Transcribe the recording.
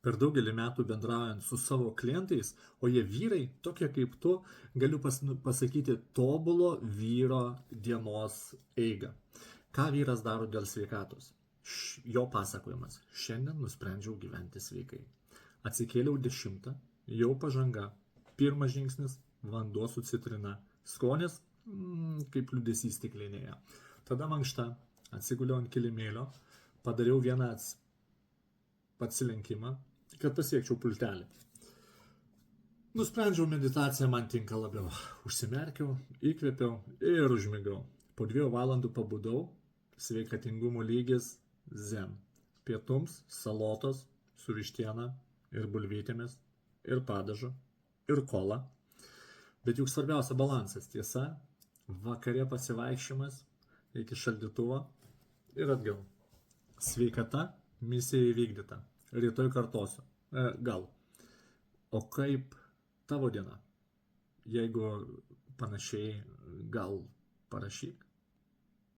Per daugelį metų bendraujant su savo klientais, o jie vyrai, tokie kaip tu, galiu pasakyti tobulo vyro dienos eigą. Ką vyras daro dėl sveikatos? Jo pasakojimas. Šiandien nusprendžiau gyventi sveikai. Atsikėliau 10, jau pažanga. Pirmas žingsnis - vanduo su citrina. Skonis kaip liūdesys stiklinėje. Tada mankšta. Atsiguliau ant kilimėlio. Padariau vieną atsilenkimą, kad pasiekčiau pultelį. Nusprendžiau, meditacija man tinka labiau. Užsimerkiau, įkvėpiau ir užmigau. Po 2 valandų pabudau. Sveikatingumo lygis zen. Pietums salotos su vištiena ir bulvytėmis ir padažu ir kola. Bet juk svarbiausia balansas, tiesa. Vakare pasivaikščiojimas iki šaldytuvo ir atgal. Sveikata, misija įvykdyta. Rytoj kartosiu. Gal. O kaip tavo diena? Jeigu panašiai, gal parašyk.